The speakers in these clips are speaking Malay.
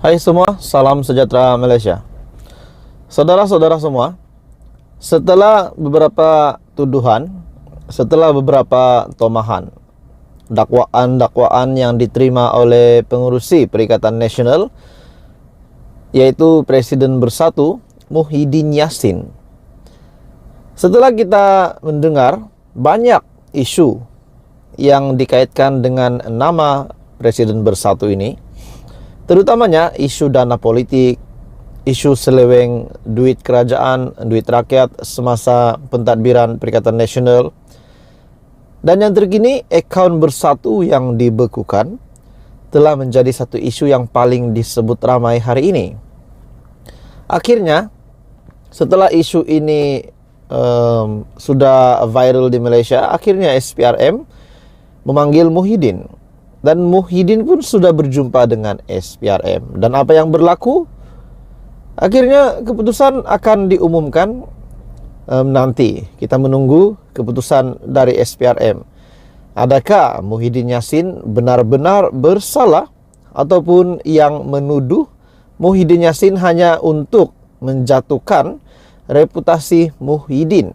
Hai semua, salam sejahtera Malaysia. Saudara-saudara semua, setelah beberapa tuduhan, setelah beberapa tomahan, dakwaan-dakwaan yang diterima oleh pengurusi Perikatan Nasional, yaitu Presiden Bersatu Muhyiddin Yassin. Setelah kita mendengar banyak isu yang dikaitkan dengan nama Presiden Bersatu ini, terutamanya isu dana politik, isu seleweng duit kerajaan, duit rakyat semasa pentadbiran Perikatan Nasional, dan yang terkini akaun Bersatu yang dibekukan telah menjadi satu isu yang paling disebut ramai hari ini. Akhirnya, setelah isu ini sudah viral di Malaysia, akhirnya SPRM memanggil Muhyiddin. Dan Muhyiddin pun sudah berjumpa dengan SPRM. Dan apa yang berlaku? Akhirnya keputusan akan diumumkan nanti. Kita menunggu keputusan dari SPRM. Adakah Muhyiddin Yassin benar-benar bersalah? Ataupun yang menuduh Muhyiddin Yassin hanya untuk menjatuhkan reputasi Muhyiddin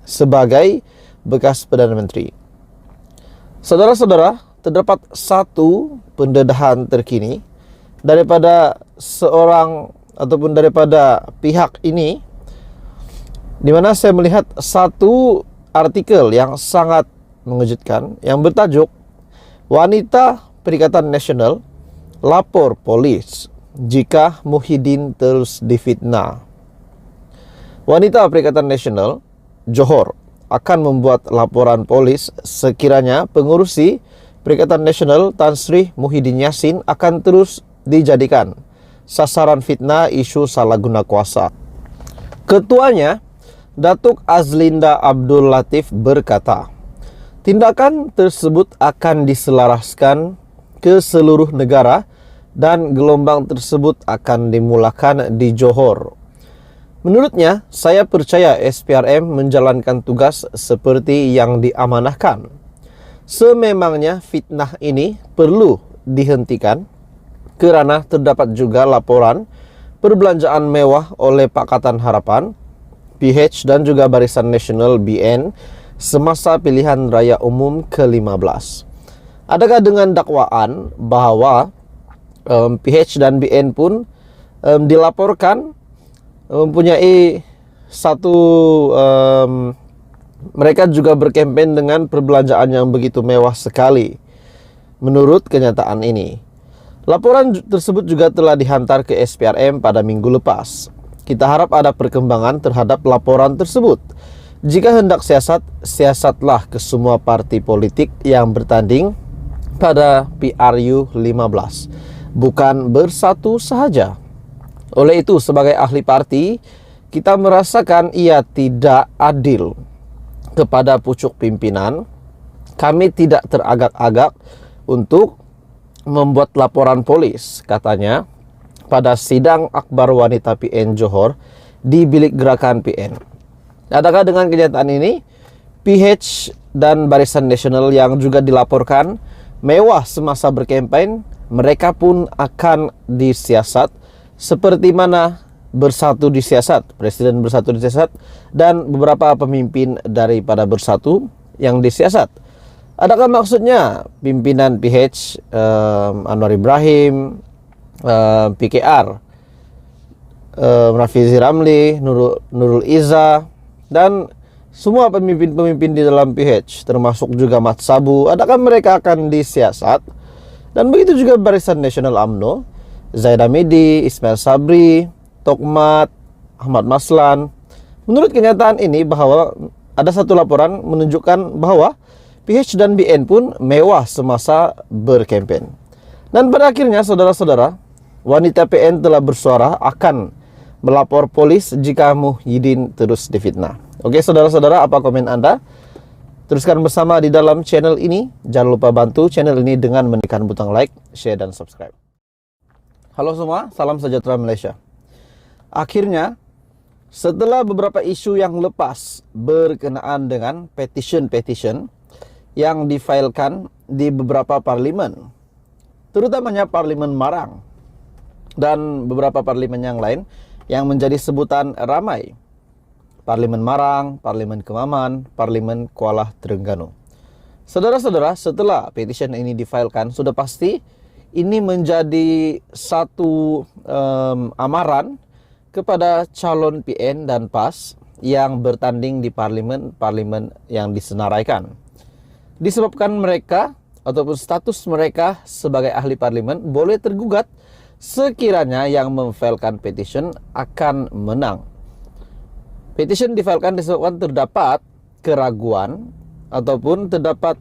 sebagai bekas Perdana Menteri. Saudara-saudara, terdapat satu pendedahan terkini daripada seorang ataupun daripada pihak ini, di mana saya melihat satu artikel yang sangat mengejutkan yang bertajuk "Wanita Perikatan Nasional Lapor Polis Jika Muhyiddin Terus Difitnah". Wanita Perikatan Nasional Johor akan membuat laporan polis sekiranya pengurusi Perikatan Nasional Tan Sri Muhyiddin Yassin akan terus dijadikan sasaran fitnah isu salah guna kuasa. Ketuanya, Datuk Azlinda Abdul Latif berkata, tindakan tersebut akan diselaraskan ke seluruh negara dan gelombang tersebut akan dimulakan di Johor. Menurutnya, saya percaya SPRM menjalankan tugas seperti yang diamanahkan. Sememangnya fitnah ini perlu dihentikan kerana terdapat juga laporan perbelanjaan mewah oleh Pakatan Harapan, PH dan juga Barisan Nasional BN semasa pilihan raya umum ke-15. Adakah dengan dakwaan bahawa PH dan BN pun dilaporkan mempunyai satu mereka juga berkempen dengan perbelanjaan yang begitu mewah sekali menurut kenyataan ini. Laporan tersebut juga telah dihantar ke SPRM pada minggu lepas. Kita harap ada perkembangan terhadap laporan tersebut. Jika hendak siasat, siasatlah ke semua parti politik yang bertanding pada PRU 15, bukan Bersatu sahaja. Oleh itu, sebagai ahli parti, kita merasakan ia tidak adil kepada pucuk pimpinan. Kami tidak teragak-agak untuk membuat laporan polis, katanya, pada sidang akbar wanita PN Johor di bilik gerakan PN. Adakah dengan kenyataan ini, PH dan Barisan Nasional yang juga dilaporkan mewah semasa berkempen, mereka pun akan disiasat seperti mana Bersatu disiasat, Presiden Bersatu disiasat, dan beberapa pemimpin daripada Bersatu yang disiasat? Adakah maksudnya pimpinan PH, Anwar Ibrahim, PKR, Rafizi Ramli, Nurul Izzah, dan semua pemimpin-pemimpin di dalam PH, termasuk juga Mat Sabu, adakah mereka akan disiasat? Dan begitu juga Barisan Nasional UMNO, Zaid Hamidi, Ismail Sabri, Tokmat, Ahmad Maslan. Menurut kenyataan ini bahwa ada satu laporan menunjukkan bahwa PH dan BN pun mewah semasa berkempen. Dan pada akhirnya, saudara-saudara, wanita PN telah bersuara akan melapor polis jika Muhyiddin terus difitnah. Oke, saudara-saudara, apa komen Anda? Teruskan bersama di dalam channel ini. Jangan lupa bantu channel ini dengan menekan butang like, share, dan subscribe. Halo semua, salam sejahtera Malaysia. Akhirnya, setelah beberapa isu yang lepas berkenaan dengan petition yang difailkan di beberapa parlimen, terutamanya Parlimen Marang, dan beberapa parlemen yang lain yang menjadi sebutan ramai. Parlemen Marang, Parlemen Kemaman, Parlemen Kuala Terengganu. Saudara-saudara, setelah petition ini difailkan, sudah pasti ini menjadi satu amaran kepada calon PN dan PAS yang bertanding di parlemen yang disenaraikan. Disebabkan mereka ataupun status mereka sebagai ahli parlemen boleh tergugat sekiranya yang memfailkan petition akan menang. Petition difailkan disebabkan terdapat keraguan ataupun terdapat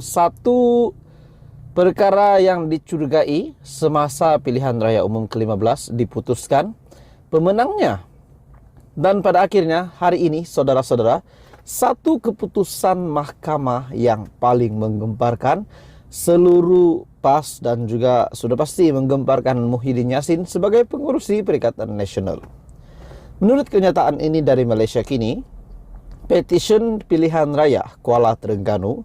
satu perkara yang dicurigai semasa pilihan raya umum ke-15 diputuskan pemenangnya. Dan pada akhirnya hari ini saudara-saudara, satu keputusan mahkamah yang paling menggemparkan seluruh PAS dan juga sudah pasti menggemparkan Muhyiddin Yassin sebagai pengurusi Perikatan Nasional. Menurut kenyataan ini dari Malaysia Kini, petition pilihan raya Kuala Terengganu,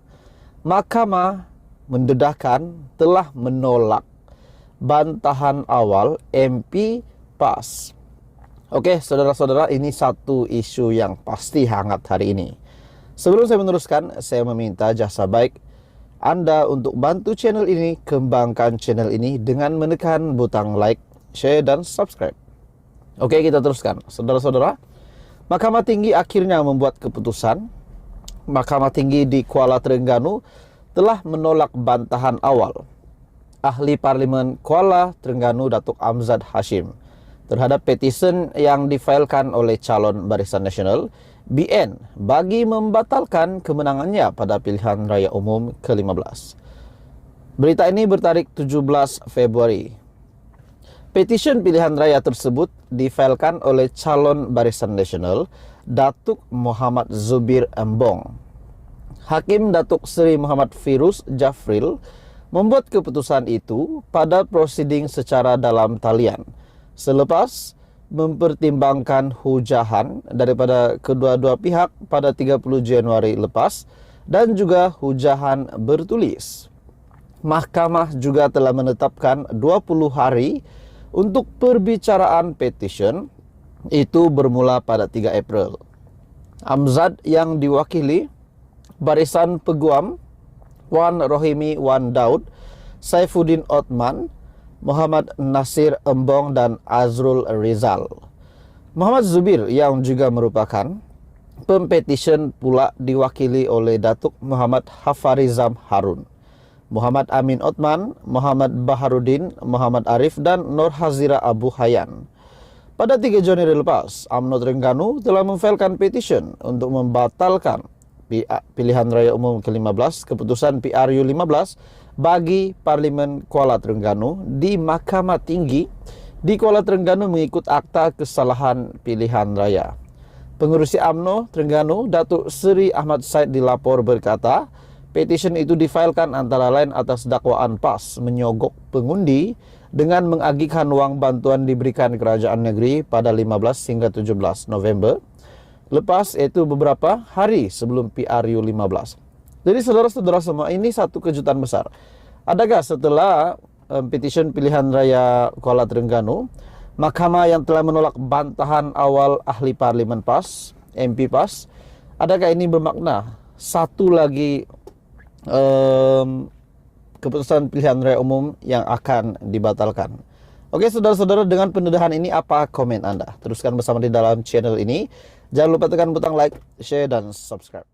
mahkamah mendedahkan telah menolak bantahan awal MP PAS. Oke, saudara-saudara, ini satu isu yang pasti hangat hari ini. Sebelum saya meneruskan, saya meminta jasa baik Anda untuk bantu channel ini, kembangkan channel ini dengan menekan butang like, share, dan subscribe. Oke, kita teruskan. Saudara-saudara, Mahkamah Tinggi akhirnya membuat keputusan. Mahkamah Tinggi di Kuala Terengganu telah menolak bantahan awal Ahli Parlimen Kuala Terengganu Datuk Amzad Hashim terhadap petisi yang difailkan oleh calon Barisan Nasional BN bagi membatalkan kemenangannya pada pilihan raya umum ke-15. Berita ini bertarik 17 Februari. Petisi pilihan raya tersebut difailkan oleh calon Barisan Nasional Datuk Muhammad Zubir Embong. Hakim Datuk Seri Muhammad Firuz Jafril membuat keputusan itu pada prosiding secara dalam talian selepas mempertimbangkan hujahan daripada kedua-dua pihak pada 30 Januari lepas dan juga hujahan bertulis. Mahkamah juga telah menetapkan 20 hari untuk perbicaraan petition itu bermula pada 3 April. Amzad yang diwakili Barisan Peguam Wan Rohimi Wan Daud, Saifuddin Othman, Muhammad Nasir Embong dan Azrul Rizal. Muhammad Zubir yang juga merupakan pempetition pula diwakili oleh Datuk Muhammad Hafarizam Harun, Muhammad Amin Othman, Muhammad Baharudin, Muhammad Arif dan Nur Hazira Abu Hayyan. Pada 3 Januari lepas, UMNO Terengganu telah memfailkan petition untuk membatalkan pilihan raya umum ke-15 keputusan PRU 15 bagi Parlimen Kuala Terengganu di Mahkamah Tinggi di Kuala Terengganu mengikut akta kesalahan pilihan raya. Pengurusi UMNO Terengganu Datuk Seri Ahmad Said dilapor berkata, petition itu difailkan antara lain atas dakwaan PAS menyogok pengundi dengan mengagihkan wang bantuan diberikan kerajaan negeri pada 15 hingga 17 November lepas, yaitu beberapa hari sebelum PRU 15. Jadi saudara-saudara semua, ini satu kejutan besar. Adakah setelah petition pilihan raya Kuala Terengganu, mahkamah yang telah menolak bantahan awal ahli parlimen PAS, MP PAS, adakah ini bermakna satu lagi keputusan pilihan raya umum yang akan dibatalkan? Oke saudara-saudara, dengan pendedahan ini apa komen Anda? Teruskan bersama di dalam channel ini. Jangan lupa tekan butang like, share, dan subscribe.